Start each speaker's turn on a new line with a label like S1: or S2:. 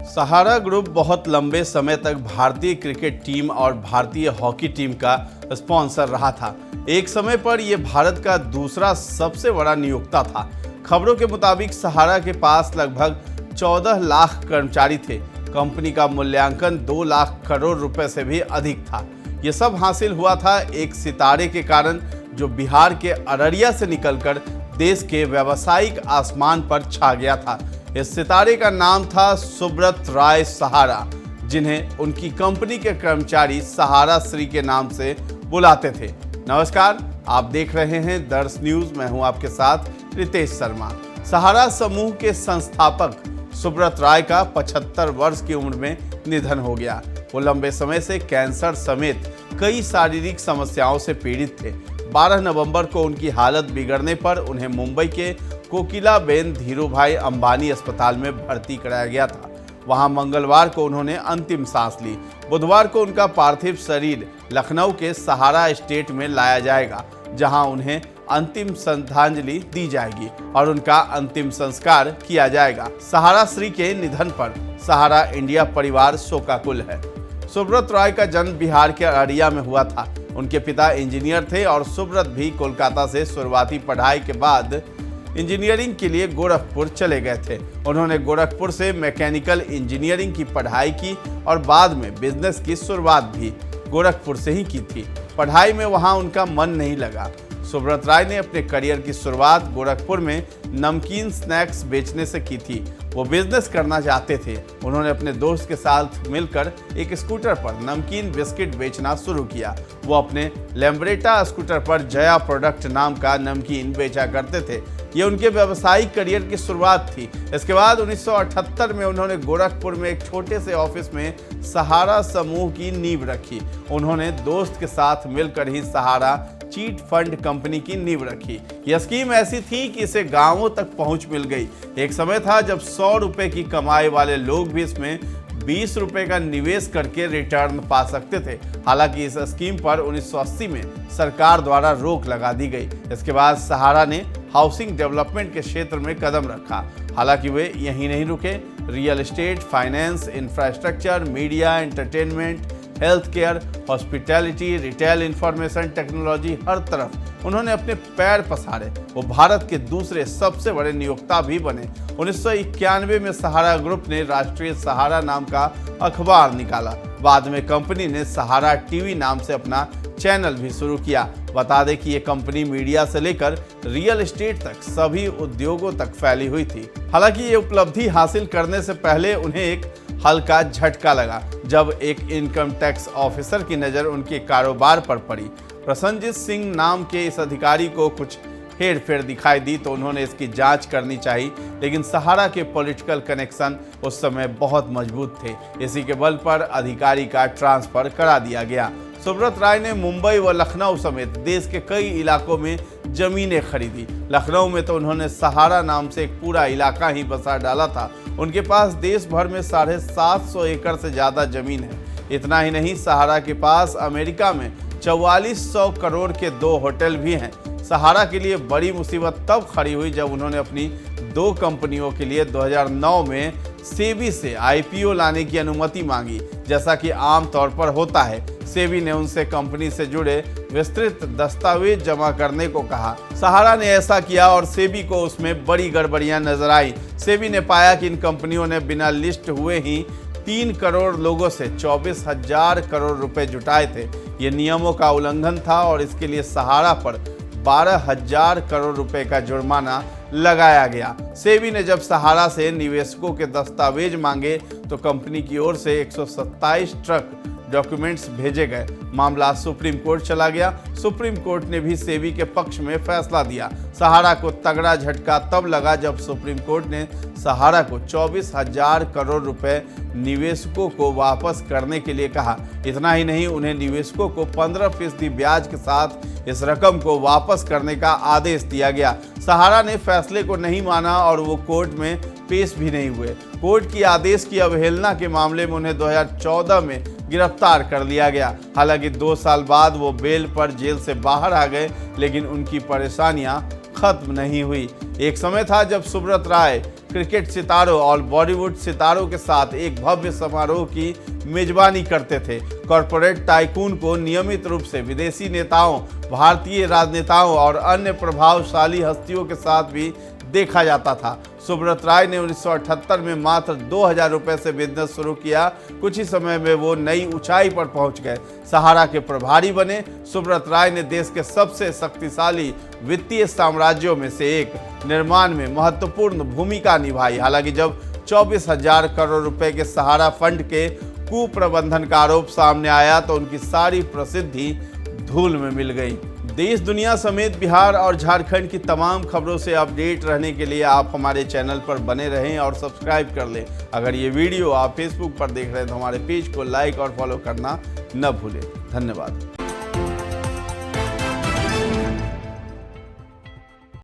S1: सहारा group बहुत लंबे समय तक भारतीय क्रिकेट टीम और भारतीय हॉकी टीम का स्पॉन्सर रहा था। एक समय पर यह भारत का दूसरा सबसे बड़ा नियोक्ता था। खबरों के मुताबिक सहारा के पास लगभग 14 लाख कर्मचारी थे। कंपनी का मूल्यांकन 2 लाख करोड़ रुपए से भी अधिक था। यह सब हासिल हुआ था एक सितारे के कारण, जो बिहार के अररिया से निकलकर देश के व्यावसायिक आसमान पर छा गया था। इस सितारे का नाम था सुब्रत राय सहारा, जिन्हें उनकी कंपनी के कर्मचारी सहारा श्री के नाम से बुलाते थे। नमस्कार, आप देख रहे हैं दर्श न्यूज। मैं हूं आपके साथ रितेश शर्मा। सहारा समूह के संस्थापक सुब्रत राय का 75 वर्ष की उम्र में निधन हो गया। वो लंबे समय से कैंसर समेत कई शारीरिक समस्याओं से पीड़ित थे। 12 नवंबर को उनकी हालत बिगड़ने पर उन्हें मुंबई के कोकिलाबेन धीरूभाई अंबानी अस्पताल में भर्ती कराया गया था। वहां मंगलवार को उन्होंने अंतिम सांस ली। बुधवार को उनका पार्थिव शरीर लखनऊ के सहारा एस्टेट में लाया जाएगा, जहां उन्हें अंतिम श्रद्धांजलि दी जाएगी और उनका अंतिम संस्कार किया जाएगा। सहारा श्री के निधन पर सहारा इंडिया परिवार शोकाकुल है। सुब्रत राय का जन्म बिहार के अररिया में हुआ था। उनके पिता इंजीनियर थे और सुब्रत भी कोलकाता से शुरुआती पढ़ाई के बाद इंजीनियरिंग के लिए गोरखपुर चले गए थे। उन्होंने गोरखपुर से मैकेनिकल इंजीनियरिंग की पढ़ाई की और बाद में बिजनेस की शुरुआत भी गोरखपुर से ही की थी। पढ़ाई में वहां उनका मन नहीं लगा। सुब्रत राय ने अपने करियर की शुरुआत गोरखपुर में नमकीन स्नैक्स बेचने से की थी। वो बिजनेस करना चाहते थे। उन्होंने अपने दोस्त के साथ मिलकर एक स्कूटर पर नमकीन बिस्किट बेचना शुरू किया। वो अपने लैम्ब्रेटा स्कूटर पर जया प्रोडक्ट नाम का नमकीन बेचा करते थे। ये उनके व्यावसायिक करियर की शुरुआत थी। इसके बाद 1978 में उन्होंने गोरखपुर में एक छोटे से ऑफिस में सहारा समूह की नींव रखी। उन्होंने दोस्त के साथ मिलकर ही सहारा चीट फंड कंपनी की नींव रखी। यह स्कीम ऐसी थी कि इसे गांवों तक पहुंच मिल गई। एक समय था जब 100 रुपए की कमाई वाले लोग भी इसमें 20 रुपए का निवेश करके रिटर्न पा सकते थे। हालांकि इस स्कीम पर 1980 में सरकार द्वारा रोक लगा दी गई। इसके बाद सहारा ने हाउसिंग डेवलपमेंट के क्षेत्र में कदम रखा। हालांकि वे यहीं नहीं रुके। Real estate, finance, infrastructure, media, entertainment, health care, hospitality, retail, information technology, हर तरफ उन्होंने अपने पैर पसारे। वो भारत के दूसरे सबसे बड़े नियोक्ता भी बने। 1991 में सहारा ग्रुप ने राष्ट्रीय सहारा नाम का अखबार निकाला। बाद में कंपनी ने सहारा टीवी नाम से अपना चैनल भी शुरू किया। बता दें कि ये कंपनी मीडिया से लेकर रियल एस्टेट तक सभी उद्योगों तक फैली हुई थी। हालांकि ये उपलब्धि हासिल करने से पहले उन्हें एक हल्का झटका लगा, जब एक इनकम टैक्स ऑफिसर की नज़र उनके कारोबार पर पड़ी। प्रसन्नजीत सिंह नाम के इस अधिकारी को कुछ हेरफेर दिखाई दी तो उन्होंने इसकी जांच करनी चाहिए, लेकिन सहारा के पॉलिटिकल कनेक्शन उस समय बहुत मजबूत थे। इसी के बल पर अधिकारी का ट्रांसफर करा दिया गया। सुब्रत राय ने मुंबई व लखनऊ समेत देश के कई इलाकों में जमीनें खरीदी। लखनऊ में तो उन्होंने सहारा नाम से एक पूरा इलाका ही बसा डाला था। उनके पास देश भर में 750 एकड़ से ज़्यादा जमीन है। इतना ही नहीं, सहारा के पास अमेरिका में 4400 करोड़ के 2 होटल भी हैं। सहारा के लिए बड़ी मुसीबत तब खड़ी हुई जब उन्होंने अपनी 2 कंपनियों के लिए 2009 में सेबी से आईपीओ लाने की अनुमति मांगी। जैसा कि आम तौर पर होता है, सेबी ने उनसे कंपनी से जुड़े विस्तृत दस्तावेज जमा करने को कहा। सहारा ने ऐसा किया और सेबी को उसमें बड़ी गड़बड़ियां नजर आई। सेबी ने पाया कि इन कंपनियों ने बिना लिस्ट हुए ही 3 करोड़ लोगों से 24,000 करोड़ रुपए जुटाए थे। ये नियमों का उल्लंघन था और इसके लिए सहारा पर 12,000 करोड़ रुपए का जुर्माना लगाया गया। सेबी ने जब सहारा से निवेशकों के दस्तावेज मांगे तो कंपनी की ओर से 127 ट्रक डॉक्यूमेंट्स भेजे गए। मामला सुप्रीम कोर्ट चला गया। सुप्रीम कोर्ट ने भी सेबी के पक्ष में फैसला दिया। सहारा को तगड़ा झटका तब लगा जब सुप्रीम कोर्ट ने सहारा को 24,000 करोड़ रुपए निवेशकों को वापस करने के लिए कहा। इतना ही नहीं, उन्हें निवेशकों को 15% ब्याज के साथ इस रकम को वापस करने का आदेश दिया गया। सहारा ने फैसले को नहीं माना और वो कोर्ट में पेश भी नहीं हुए। कोर्ट की आदेश की अवहेलना के मामले में उन्हें 2014 में गिरफ्तार कर लिया गया। हालांकि 2 साल बाद वो बेल पर जेल से बाहर आ गए, लेकिन उनकी परेशानियां खत्म नहीं हुई। एक समय था जब सुब्रत राय क्रिकेट सितारों और बॉलीवुड सितारों के साथ एक भव्य समारोह की मेजबानी करते थे। कॉरपोरेट टाइकून को नियमित रूप से विदेशी नेताओं, भारतीय राजनेताओं और अन्य प्रभावशाली हस्तियों के साथ भी देखा जाता था। सुब्रत राय ने 1978 में मात्र 2000 रुपए से बिजनेस शुरू किया। कुछ ही समय में वो नई ऊंचाई पर पहुंच गए, सहारा के प्रभारी बने। सुब्रत राय ने देश के सबसे शक्तिशाली वित्तीय साम्राज्यों में से एक निर्माण में महत्वपूर्ण भूमिका निभाई। हालांकि जब 24,000 करोड़ रुपए के सहारा फंड के कुप्रबंधन का आरोप सामने आया तो उनकी सारी प्रसिद्धि धूल में मिल गई। देश दुनिया समेत बिहार और झारखंड की तमाम खबरों से अपडेट रहने के लिए आप हमारे चैनल पर बने रहें और सब्सक्राइब कर लें। अगर ये वीडियो आप फेसबुक पर देख रहे हैं तो हमारे पेज को लाइक और फॉलो करना न भूलें। धन्यवाद।